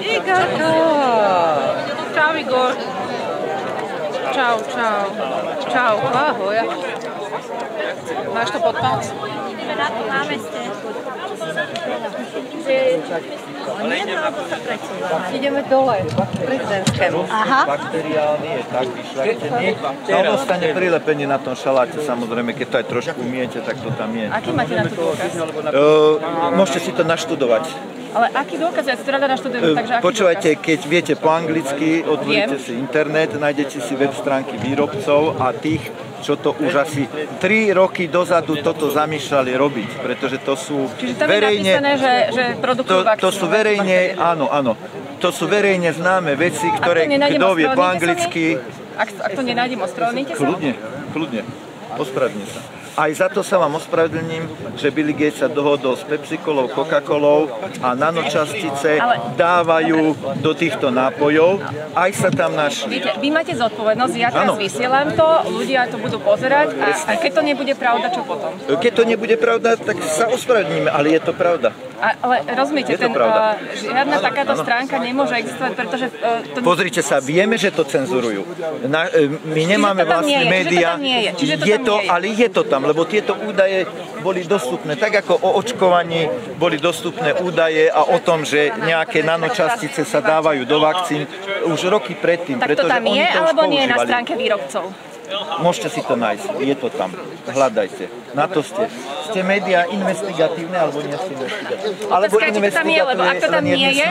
L: Igorka! Čau, Igor. Čau. Čau, ahoj. Máš to pod palcom?
F: Máme ste.
L: Ideme dole, prezidentskému. Aha.
K: Bakteriálny je tak vyšľachtený. Tam ostane prilepenie na tom šaláte, samozrejme, keď to aj trošku umiete, tak to tam je.
L: Aký máte na to dôkaz?
K: Môžete si to naštudovať.
L: Ale aký dôkaz? Ja si to rada naštudujem, takže aký
K: Počúvajte,
L: dôkaz?
K: keď viete po anglicky, otvoríte si internet, nájdete si web stránky výrobcov a tých, čo to už asi 3 roky dozadu toto zamýšľali robiť, pretože to sú
L: Čiže tam
K: verejne...
L: je napísané, že produkujú vakcínu.
K: To sú verejne, áno. To sú verejne známe veci, ktoré kto vie po anglicky...
L: Ak to nenájdem, ospravedlníte sa?
K: Kľudne. Ospravedlňte sa. Aj za to sa vám ospravedlním, že Bill Gates sa dohodol s Pepsi-Colou, Coca-Colou a nanočastice dávajú do týchto nápojov. Aj sa tam našli.
L: Viete, vy máte zodpovednosť, ja teraz vysielam to, ľudia to budú pozerať a keď to nebude pravda, čo potom?
K: Keď to nebude pravda, tak sa ospravedlníme, ale je to pravda.
L: Ale rozumiete, žiadna takáto stránka nemôže existovať, pretože...
K: Pozrite sa, vieme, že to cenzurujú. My nemáme vlastné médiá. Ale je to tam, lebo tieto údaje boli dostupné. Tak ako o očkovaní boli dostupné údaje a o tom, že nejaké nanočastice sa dávajú do vakcín už roky predtým.
L: Tak to tam je, alebo nie je na stránke výrobcov?
K: Môžete si to nájsť, je to tam. Hľadajte. Na to ste. Ste médiá investigatívne, alebo nie ste investigatívne? Alebo investigatívne
L: ak to tam nie je,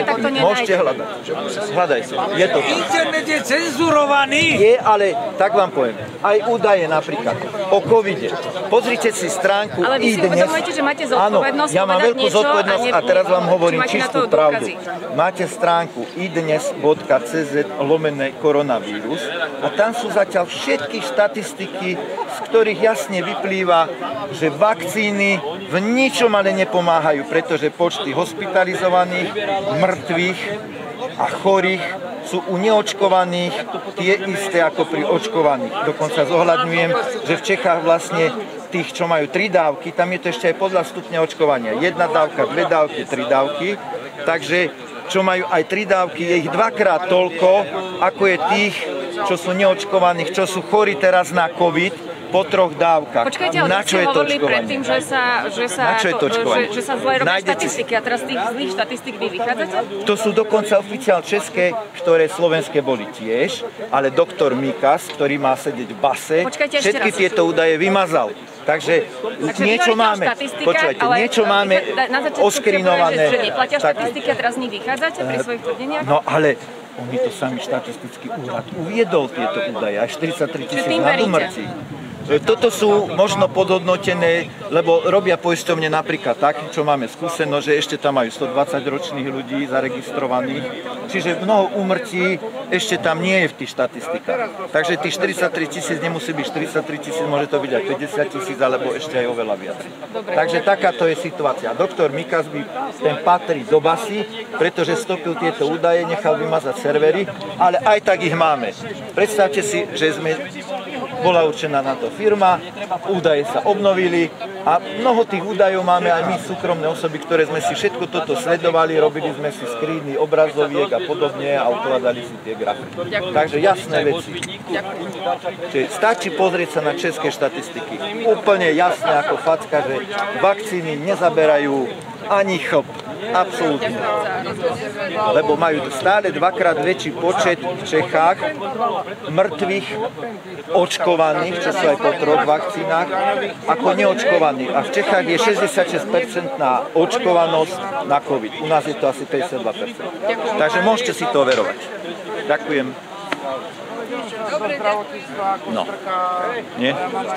L: tak to nenájdete.
K: Môžete hľadať. Hľadajte. Je to tam.
Q: Internet je cenzurovaný.
K: Je, ale tak vám poviem. Aj údaje napríklad o covide. Pozrite si stránku
L: ale vy si uvedomujete, že máte zodpovednosť
K: ja mám veľkú zodpovednosť a teraz vám hovorím čistú pravdu. Máte stránku idnes.cz/koronavírus a tam sú zatiaľ všetky štatistiky, z ktorých jasne vyplýva, že vakcíny v ničom ale nepomáhajú, pretože počty hospitalizovaných, mŕtvych a chorých sú u neočkovaných tie isté ako pri očkovaných. Dokonca zohľadňujem, že v Čechách vlastne tých, čo majú 3 dávky, tam je to ešte aj podľa stupňa očkovania. 1 dávka, 2 dávky, 3 dávky. Takže čo majú aj 3 dávky, je ich 2-krát toľko, ako je tých, čo sú neočkovaných, čo sú chorí teraz na COVID po 3 dávkach.
L: Počkajte, ale
K: na čo je to
L: hovorili predtým, že sa zle robia štatistiky a teraz z tých zlých štatistík vy vychádzate?
K: To sú dokonca oficiálne české, ktoré slovenské boli tiež, ale doktor Mikas, ktorý má sedieť v base, všetky tieto údaje vymazal. Takže niečo máme, počujete, niečo máme oskrinované.
L: Že neplatia štatistiky a teraz z nich vychádzate pri svojich tvrdeniach?
K: No ale oni to sami štatistický úrad uviedol tieto údaje, aj 43 000 na úmrtí. Toto sú možno podhodnotené, lebo robia poisťovne napríklad tak, čo máme skúsenosť, že ešte tam majú 120-ročných ľudí zaregistrovaných, čiže mnoho úmrtí ešte tam nie je v tých štatistikách. Takže tých 43 000 nemusí byť 43 000, môže to byť aj 50 000, alebo ešte aj oveľa viac. Takže takáto je situácia. Doktor Mikas ten patrí do basy, pretože stopil tieto údaje, nechal vymazať servery, ale aj tak ich máme. Predstavte si, že bola určená na to firma, údaje sa obnovili a mnoho tých údajov máme aj my, súkromné osoby, ktoré sme si všetko toto sledovali, robili sme si screeny obrazoviek a podobne a ukladali si tie grafy. Takže jasné veci. Čiže stačí pozrieť sa na české štatistiky. Úplne jasné ako facka, že vakcíny nezaberajú ani chlp. Absolútne. Lebo majú stále 2-krát väčší počet v Čechách mŕtvych očkovaných, čo sú aj po 3 vakcínach, ako neočkovaných. A v Čechách je 66% očkovanosť na COVID. U nás je to asi 52%. Takže môžete si to overovať. Ďakujem. No. Nie?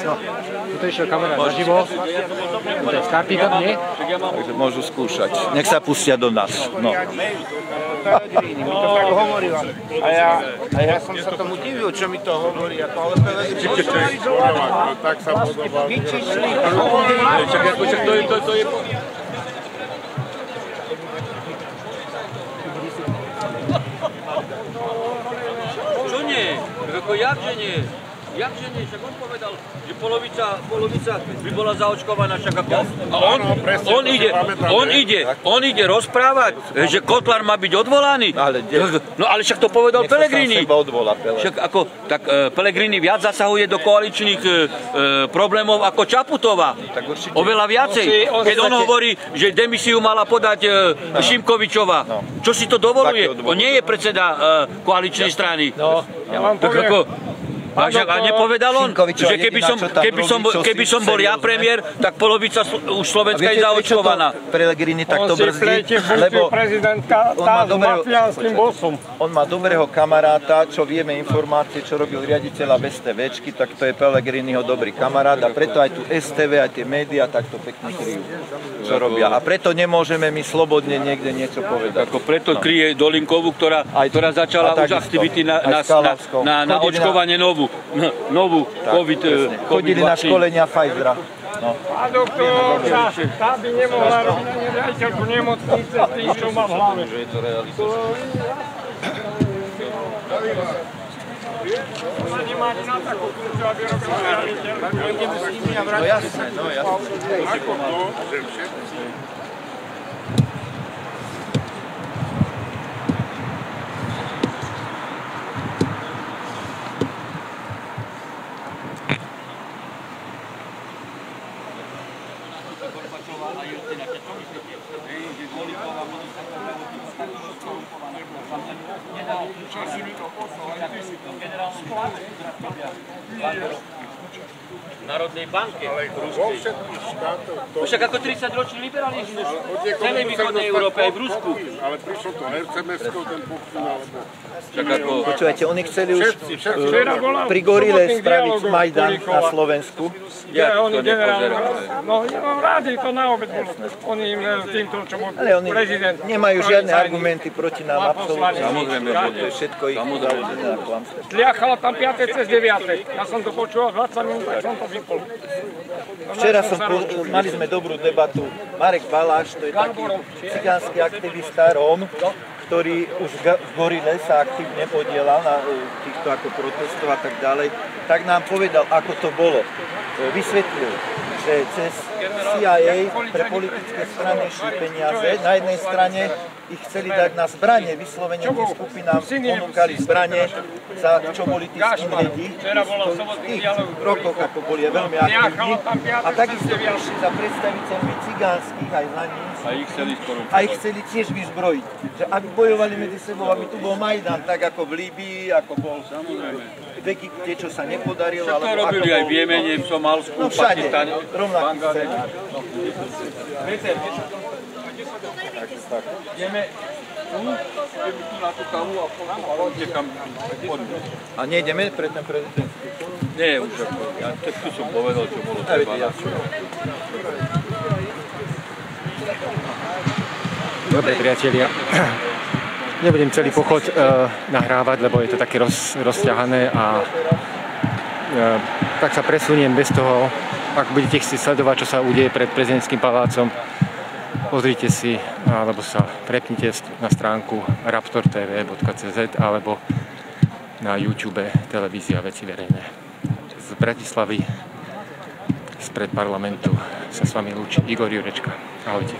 A: No. Tuto išiel kamera naživo. To je skarpíkom, nie?
K: Takže môžu skúšať. Nech sa pustia do nás. No.
R: Mi to tak hovorila. A ja som sa tomu divil, čo mi to hovorí. Ale tak sa podobal. Vyčišli. To je...
S: Čo nie? Ako jakže nie? Jakže nie? Však on povedal, že polovica by bola zaočkovaná, však ako... A on ide rozprávať, že Kotlár má byť odvolaný. No ale však to povedal Pellegrini. Však ako, tak Pellegrini viac zasahuje do koaličných problémov ako Čaputová. Oveľa viacej. Keď on hovorí, že demisiu mala podať Šimkovičová. Čo si to dovoluje? On nie je predseda koaličnej strany.
A: Ja vám poviem.
S: A nepovedal on, že keby som bol ja premiér, tak polovica už Slovenska je zaočkovaná.
K: Pellegrini takto brzdí, lebo on má dobrého kamaráta, čo vieme informácie, čo robil riaditeľa v STVčky, tak to je Pellegriniho dobrý kamarát a preto aj tu STV, aj tie médiá takto pekne kryjú, čo robia. A preto nemôžeme my slobodne niekde niečo povedať.
S: Ako preto kryje Dolinkovú, ktorá začala už aktivity na očkovanie novú COVID.
K: Chodili na školenia Pfizera.
R: A doktor, tá by nemohla robiť riaditeľku nemocnice s tým, čo má v hlave. Že je to realizované. Ona nemá ani na takú kurču, aby robila riaditeľku.
K: No jasné, no jasné.
R: Ako to, že všetci...
S: Národnej banke ruskej. Však ako 30-ročný liberalizmus v celej východnej Európe, aj v Rusku.
R: Ale prišlo to RCMS-kou, ten pokyn, alebo...
K: Počúvajte, oni chceli už pri Gorile spraviť Majdan na Slovensku.
R: Ja, oni generálne... No, ja mám rád, to na obed bolo. Oni im týmto, čo bol prezident...
K: Ale oni nemajú žiadne argumenty proti nám, absolútne.
S: Samozrejme,
K: to je všetko ich založené na klamstve.
R: Tliachala tam 5. cez 9. Ja som to počúval 20 minút, tak som to vypol.
K: Včera mali sme dobrú debatu. Marek Baláš, to je taký cigánsky aktivista, Róm, ktorý už v Gorile sa aktívne podielal na týchto ako protestov a tak ďalej, tak nám povedal, ako to bolo. Vysvetlil, že cez CIA pre politické strany išli peniaze. Na jednej strane ich chceli dať na zbranie, vyslovene tým skupinám ponúkali zbranie, za čo boli tí skinheadi. V tých rokoch, ako boli veľmi aktívni. A takisto prišli za predstaviteľmi cigánskych aj zlaníc. A ich chceli tiež vyzbrojiť. Že aby bojovali medzi sebou, aby tu bol Majdan, tak ako v Líbii, ako bol v Egypte, čo sa nepodarilo.
S: To robili aj v Jemene, v Somálsku, v Pakistane.
K: Rovnaký scenár.
S: Ideme tu na tú kavu a poďte kam.
K: A nejdeme pre ten prezidentský?
S: Nie, už ako. Ja tu som povedal, čo bolo treba.
A: Dobre, priatelia. Nebudem celý pochod nahrávať, lebo je to také rozťahané a tak sa presuniem bez toho, ak budete chcieť sledovať, čo sa udeje pred prezidentským palácom, pozrite si, alebo sa prepnite na stránku raptortv.cz alebo na YouTube televízia Veci verejné. Z Bratislavy, spred parlamentu sa s vami lúči Igor Jurečka. Ahojte.